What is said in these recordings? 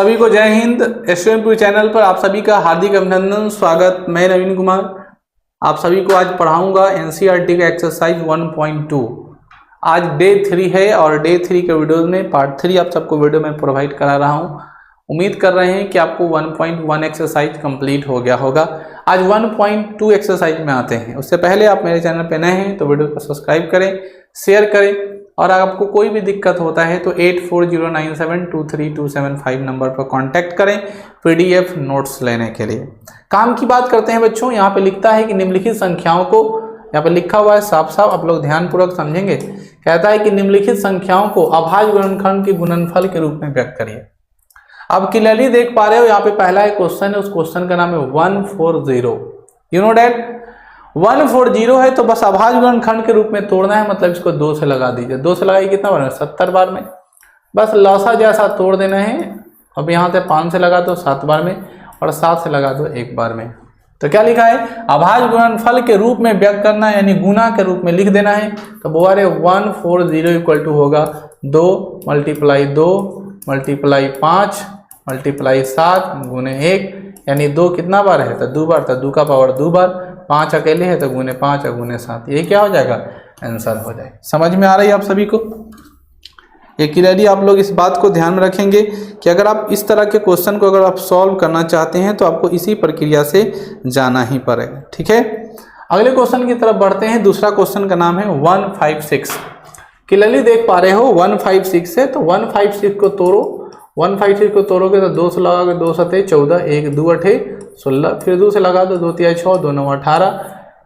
सभी को जय हिंद। एसएमपी चैनल पर आप सभी का हार्दिक अभिनंदन, स्वागत। मैं नवीन कुमार आप सभी को आज पढ़ाऊंगा एनसीईआरटी का एक्सरसाइज 1.2। आज डे 3 है और डे 3 के वीडियो में पार्ट 3 आप सबको वीडियो में प्रोवाइड करा रहा हूं। उम्मीद कर रहे हैं कि आपको 1.1 एक्सरसाइज कंप्लीट हो गया होगा। आज 1.2 एक्सरसाइज में आते हैं। उससे पहले आप मेरे चैनल पर नए हैं तो वीडियो को सब्सक्राइब करें, शेयर करें और आपको कोई भी दिक्कत होता है तो 8409723275 नंबर पर कांटेक्ट करें पीडीएफ नोट्स लेने के लिए। काम की बात करते हैं बच्चों। यहाँ पे लिखता है कि निम्नलिखित संख्याओं को, यहाँ पे लिखा हुआ है साफ साफ, आप लोग ध्यानपूर्वक समझेंगे। कहता है कि निम्नलिखित संख्याओं को अभाज्य गुणनखंड के गुणनफल के रूप में व्यक्त करिए। अब क्लियरली देख पा रहे हो यहाँ पे पहला एक क्वेश्चन है, उस क्वेश्चन का नाम है 140। यू नो डैट 140 है तो बस अभाज्य गुणनखंड के रूप में तोड़ना है, मतलब इसको 2 से लगा दीजिए। 2 से लगाइए कितना बार में? 70 बार में। बस लौसा जैसा तोड़ देना है। अब यहाँ से 5 से लगा दो 7 बार में और 7 से लगा दो 1 बार में। तो क्या लिखा है? अभाज्य गुणनफल के रूप में व्यक्त करना है, यानी गुना के रूप में लिख देना है। तो बोला रे 140 इक्वल टू होगा 2 मल्टीप्लाई 2 मल्टीप्लाई 5 मल्टीप्लाई 7 गुने 1, यानी 2 कितना बार है? तो 2 बार। तो 2 का पावर 2 बार। 5 अकेले है तो गुने 5 और गुने 7, ये क्या हो जाएगा? आंसर हो जाएगा। समझ में आ रही है आप सभी को? ये क्लियरली आप लोग इस बात को ध्यान में रखेंगे कि अगर आप इस तरह के क्वेश्चन को अगर आप सॉल्व करना चाहते हैं तो आपको इसी प्रक्रिया से जाना ही पड़ेगा। ठीक है, अगले क्वेश्चन की तरफ बढ़ते हैं। दूसरा क्वेश्चन का नाम है 156। क्लियरली देख पा रहे हो 156 है तो 156 को तोड़ो। 156 को तोड़ोगे तो 2 से लगाओगे, 2 सते 14, 1 2 8 16, फिर 2 से लगा दो 2 3 6, 2 9 18,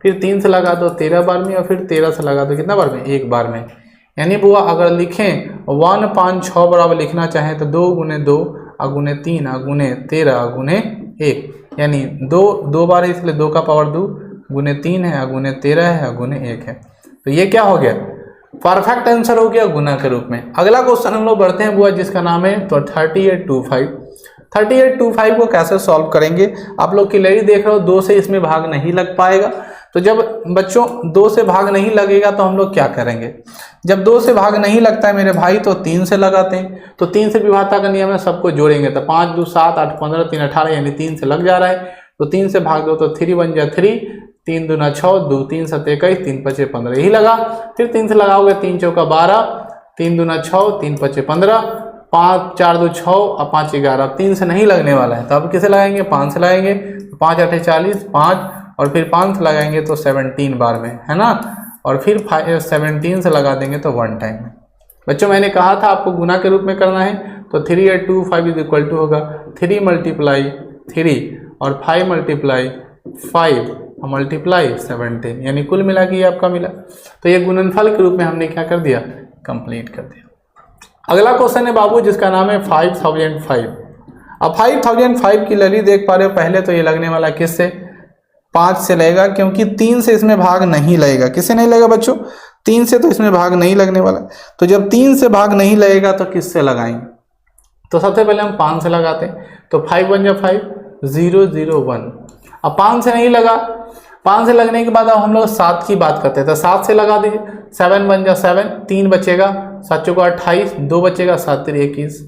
फिर 3 से लगा दो 13 बार में और फिर 13 से लगा दो कितना बार में? 1 बार में। यानी बुआ अगर लिखें 1 5 6 बराबर लिखना चाहें तो 2 गुने 2 गुने 3 गुने 13 गुने 1, यानी 2 बार है इसलिए 2 का पावर 2 गुने 3 है गुने 13 है गुने 1 है। तो ये क्या हो गया? परफेक्ट आंसर हो गया गुना के रूप में। अगला क्वेश्चन हम लोग बढ़ते हैं बुआ, जिसका नाम है तो 3825। 3825 को कैसे सॉल्व करेंगे? आप लोग क्लियरली देख रहे हो 2 से इसमें भाग नहीं लग पाएगा। तो जब बच्चों 2 से भाग नहीं लगेगा तो हम लोग क्या करेंगे? जब 2 से भाग नहीं लगता है मेरे भाई तो 3 से लगाते हैं। तो 3 से विभाज्यता का नियम है, सबको जोड़ेंगे तो 5 2 7 8 15 3 18, यानी 3 से लग जा रहा है। तो 3 से भाग दो तो 3 बन जाए 3, 3 दूना 6, 2 3 7 21, 3 5 15, यही लगा। फिर 3 से लगाओगे 3 चौका 12, 3 दूना 6, 3 5 15, 5 4 2 6 और 5 11। अब 3 से नहीं लगने वाला है तो अब किसे लगाएंगे? 5 से लगाएंगे। 5 8 40, 5 और फिर 5 से लगाएंगे तो 17 बार में, है ना। और फिर 17 से लगा देंगे तो 1 टाइम में। बच्चों मैंने कहा था आपको गुना के रूप में करना है तो 3825 इज इक्वल टू होगा 3 मल्टीप्लाई 3 और 5 मल्टीप्लाई 5 और मल्टीप्लाई 17, यानी कुल मिला के ये आपका मिला। तो ये गुणनफल के रूप में हमने क्या कर दिया? कंप्लीट कर दिया। अगला क्वेश्चन है बाबू, जिसका नाम है 5005। अब 5005 की लड़ी देख पा रहे हो। पहले तो ये लगने वाला किससे? 5 से लगेगा, क्योंकि 3 से इसमें भाग नहीं लगेगा। किससे नहीं लगेगा बच्चों? 3 से तो इसमें भाग नहीं लगने वाला। तो जब 3 से भाग नहीं लगेगा तो किससे लगाएंगे? तो सबसे पहले हम 5 से लगाते हैं तो 5 बन जाए 5 0 0 1। अब 5 से नहीं लगा, 5 से लगने के बाद अब हम लोग 7 की बात करते हैं तो 7 से लगा दीजिए। 7 बन जाए 7, 3 बचेगा, 7 चौका 28, 2 बचेगा, 7 3 21।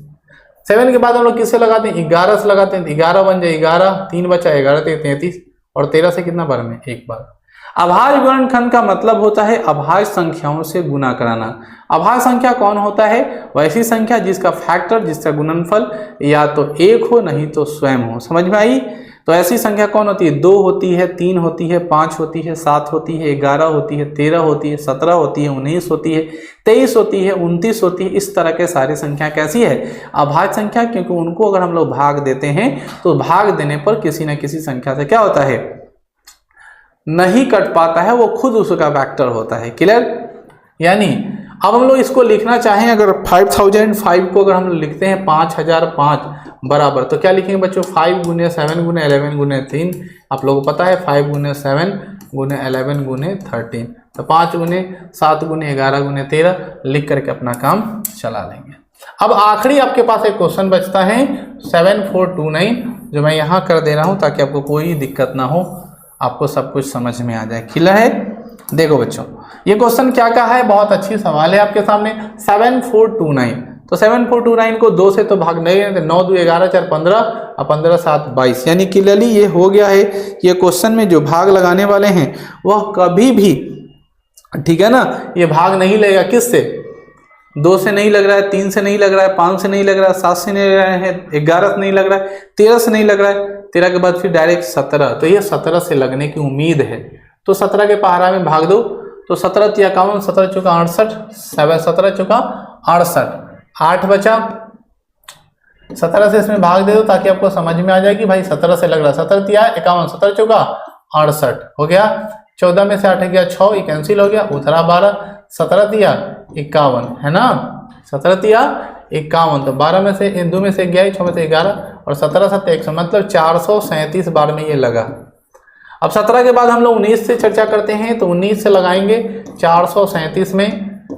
7 के बाद हम लोग किससे लगाते हैं? 11 से लगाते हैं। 11 बन जाए 11, 3 बचा 11 33 और 13 से कितना बार में? 1 बार। अभाज्य गुणनखंड का मतलब होता है अभाज्य संख्याओं से गुना कराना। अभाज्य संख्या कौन होता है? वैसी संख्या जिसका फैक्टर, जिसका गुणनफल या तो 1 हो नहीं तो स्वयं हो। समझ में आई? तो ऐसी संख्या कौन होती है? 2 होती है, 3 होती है, 5 होती है, 7 होती है, 11 होती है, 13 होती है, 17 होती है, 19 होती है, 23 होती है, 29 होती है। इस तरह के सारी संख्या कैसी है? अभाज्य संख्या, क्योंकि उनको अगर हम लोग भाग देते हैं तो भाग देने पर किसी न किसी संख्या से क्या होता है? नहीं कट पाता है, वो खुद उसका वेक्टर होता है। क्लियर? यानी अब हम लोग इसको लिखना चाहें, अगर 5005 को अगर हम लोग लिखते हैं 5005 बराबर, तो क्या लिखेंगे बच्चों? 5 गुने 7 गुने 11 गुने 3। आप लोगों को पता है 5 गुने 7 गुने 11 गुने 13, तो 5 गुने 7 गुने 11 गुने 13 लिख करके अपना काम चला लेंगे। अब आखिरी आपके पास एक क्वेश्चन बचता है 7429, जो मैं यहाँ कर दे रहा हूँ ताकि आपको कोई दिक्कत ना हो, आपको सब कुछ समझ में आ जाए। क्लियर है? देखो बच्चों, ये क्वेश्चन क्या है? बहुत अच्छी सवाल है आपके सामने। 7429 तो 7429 को 2 से तो भाग नहीं है, 9 2 11 4 15 और 15 7 22, यानी क्लियरली ये हो गया है। ये क्वेश्चन में जो भाग लगाने वाले हैं वह कभी भी, ठीक है ना, ये भाग नहीं लगेगा किससे, 2 से नहीं लग रहा है, 3 से नहीं लग रहा है, 5 से नहीं लग रहा है, 7 से नहीं लग रहा है, 11 से नहीं लग रहा है, 13 से नहीं लग रहा है, 13 के बाद फिर डायरेक्ट 17, तो ये 17 से लगने की उम्मीद है। तो 17 के पहाड़ा में भाग दो, तो 17 × 51, 17 × 68, 17 × 68, 8 बचा, 17 से इसमें भाग दे दो ताकि आपको समझ में आ जाए कि भाई 17 से लग रहा है। 17 × 51, 17 × 68 हो गया, 14 में से 8 गया 6, ये कैंसिल हो गया, उधरा 12, 17 × 51 है ना, 17 × 51, तो 12 में से 2 में से गया, 6 में से 11 और 17 7 100, मतलब 437 बार में ये लगा। अब 17 के बाद हम लोग 19 से चर्चा करते हैं, तो 19 से लगाएंगे 437 में,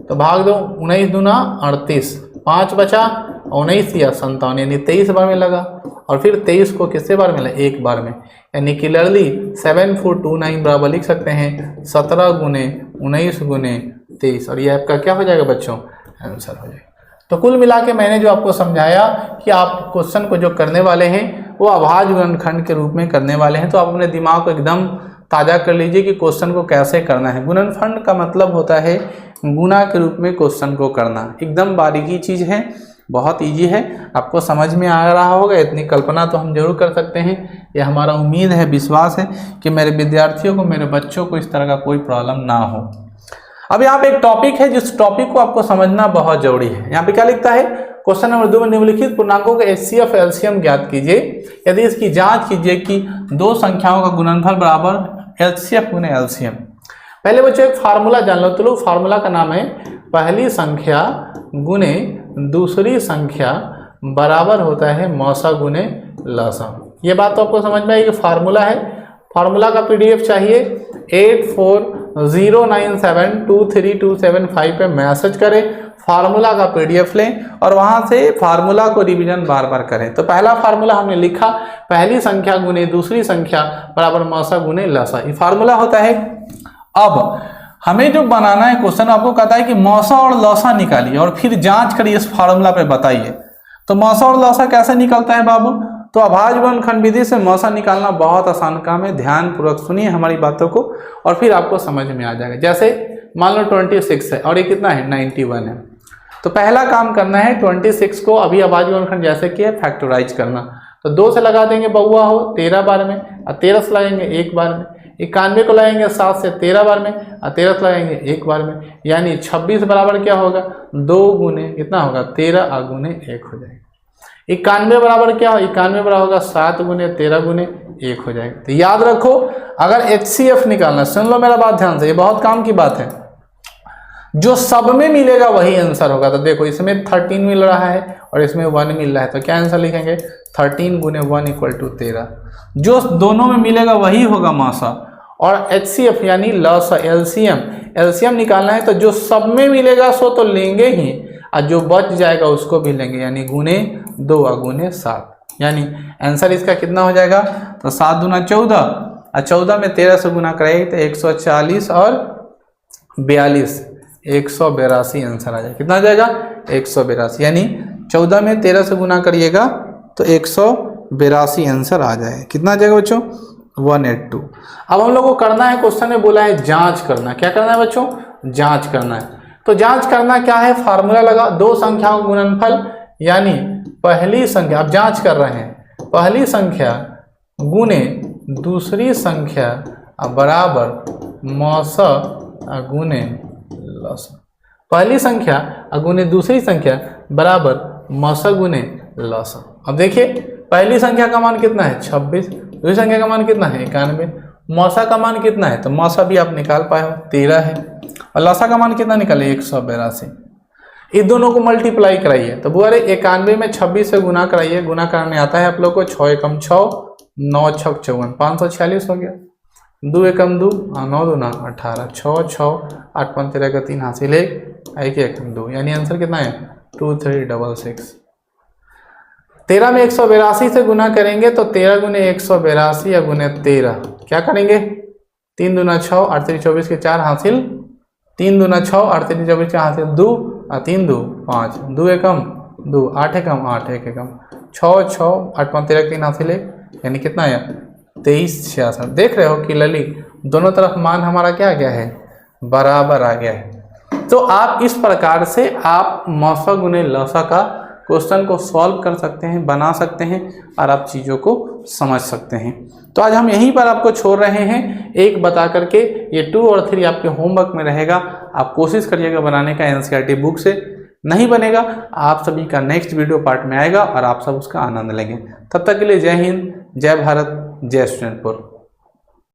तो भाग दो, 19 दूना 38, 5 बचा, 19 या 57, यानी 23 बार में लगा। और फिर 23 को कितने बार मिला, एक बार में, यानी क्लियरली 7429 बराबर लिख सकते हैं 17 × 19 × 23, और ये आपका क्या हो जाएगा बच्चों, आंसर हो जाएगा। तो कुल मिला के मैंने जो आपको समझाया कि आप क्वेश्चन को जो करने वाले हैं वो अभाज्य गुणनखंड के रूप में करने वाले हैं, तो आप अपने दिमाग को एकदम ताज़ा कर लीजिए कि क्वेश्चन को कैसे करना है। गुणनखंड का मतलब होता है गुना के रूप में क्वेश्चन को करना, एकदम बारीकी चीज़ है, बहुत इजी है, आपको समझ में आ रहा होगा, इतनी कल्पना तो हम जरूर कर सकते हैं। ये हमारा उम्मीद है, विश्वास है कि मेरे विद्यार्थियों को, मेरे बच्चों को इस तरह का कोई प्रॉब्लम ना हो। अब यहाँ पे एक टॉपिक है, जिस टॉपिक को आपको समझना बहुत जरूरी है। यहाँ पे क्या लिखता है, क्वेश्चन नंबर 2 में निम्नलिखित पूर्णांकों का HCF एलसीएम ज्ञात कीजिए, यदि इसकी जांच कीजिए कि दो संख्याओं का गुणनफल बराबर HCF गुने एलसीएम। पहले बच्चों एक फार्मूला जान लो, तो लोग फार्मूला का नाम है पहली संख्या गुने दूसरी संख्या बराबर होता है मौसा गुने लसा। ये बात तो आपको समझ में आई कि फार्मूला है। फार्मूला का PDF चाहिए 8409723275 पे मैसेज करें, फार्मूला का PDF लें और वहां से फार्मूला को रिवीजन बार बार करें। तो पहला फार्मूला हमने लिखा, पहली संख्या गुने दूसरी संख्या बराबर मौसा गुने लसा, ये फार्मूला होता है। अब हमें जो बनाना है क्वेश्चन, आपको कहता है कि मौसा और लसा निकालिए और फिर जांच करिए इस फार्मूला पे, बताइए। तो मौसा और लसा कैसे निकलता है बाबू, तो अभाज्य गुणनखंड विधि से मौसा निकालना बहुत आसान काम है। ध्यान पूर्वक सुनिए हमारी बातों को और फिर आपको समझ में आ जाएगा। जैसे मान लो 26 है और ये कितना है 91 है, तो पहला काम करना है 26 को अभी अभाज्य गुणनखंड जैसे कि है फैक्टराइज करना। तो 2 से लगा देंगे बउआ हो 13 बार में, और 13 से लगाएंगे 1 बार में। 91 को लगाएंगे 7 से 13 बार में, और 13 से लगाएंगे 1 बार में, यानी 26 बराबर क्या होगा 2 गुने कितना होगा 13 गुने 1 हो जाएगा। 91 बराबर क्या हो, 91 बराबर होगा 7 गुने 13 गुने 1 हो जाएगा। तो याद रखो, अगर HCF निकालना, सुन लो मेरा बात ध्यान से, ये बहुत काम की बात है, जो सब में मिलेगा वही आंसर होगा। तो देखो इसमें 13 मिल रहा है और इसमें 1 मिल रहा है, तो क्या आंसर लिखेंगे 13 गुने 1 = 13। जो दोनों में मिलेगा वही होगा मौसा। और HCF यानी लसा, एलसीएम निकालना है, तो जो सब में मिलेगा सो तो लेंगे ही, और जो बच जाएगा उसको भी लेंगे, यानी गुने 2 गुने 7, यानी आंसर इसका कितना हो जाएगा, तो 7 दूना 14 और 14 में 13 से गुना करेंगे तो 140 और 42 182 आंसर आ जाएगा। कितना आ जाएगा 182, यानी 14 में 13 से गुना करिएगा तो 182 आंसर आ जाएगा। कितना आ जाएगा बच्चों 182। अब हम लोग को करना है, क्वेश्चन में बोला है जांच करना। क्या करना है बच्चों, जांच करना है। तो जांच करना क्या है, फार्मूला लगा, दो संख्याओं का गुणनफल, यानी पहली संख्या, अब जांच कर रहे हैं, पहली संख्या गुने दूसरी संख्या बराबर मौसा गुने लसा। पहली संख्या गुने दूसरी संख्या बराबर मौसा गुने लसा। अब देखिए पहली संख्या का मान कितना है 26, दूसरी संख्या का मान कितना है 91, मौसा का मान कितना है, तो मौसा भी आप निकाल पाए हो 13 है, और लसा का मान कितना निकाले 182। इन दोनों को मल्टीप्लाई कराइए, तो बुआ रे 91 में 26 से गुना कराइए, गुना करने आता है आप लोग को, 6 एकम 6 9 छक 54 546 हो गया, 2 एकम 2 9 दूना 18 6 6 8 5 13 का 3 हासिल 1 एकम 2, यानी आंसर कितना है 2366। 13 में 182 से गुना करेंगे तो 13 गुने 182 या गुने 13 क्या करेंगे 3 दूना 6 8 3 24 के 4 हासिल, 3 दूना 6 8 3 24 के हासिल 2 और 3 2 5 2 एकम 2 8 एकम 8 1 एकम 6 6 8 5 13 3 हाथ से ले यानी कितना आया 23 66। देख रहे हो कि लली दोनों तरफ मान हमारा क्या आ गया है बराबर आ गया है। तो आप इस प्रकार से आप मौसा गुने लौसा का क्वेश्चन को सॉल्व कर सकते हैं, बना सकते हैं और आप चीज़ों को समझ सकते हैं। तो आज हम यहीं पर आपको छोड़ रहे हैं एक बता करके। ये 2 और 3 आपके होमवर्क में रहेगा, आप कोशिश करिएगा बनाने का। एनसीईआरटी बुक से नहीं बनेगा, आप सभी का नेक्स्ट वीडियो पार्ट में आएगा और आप सब उसका आनंद लेंगे। तब तक के लिए जय हिंद, जय भारत, जय स्टूडेंटपुर।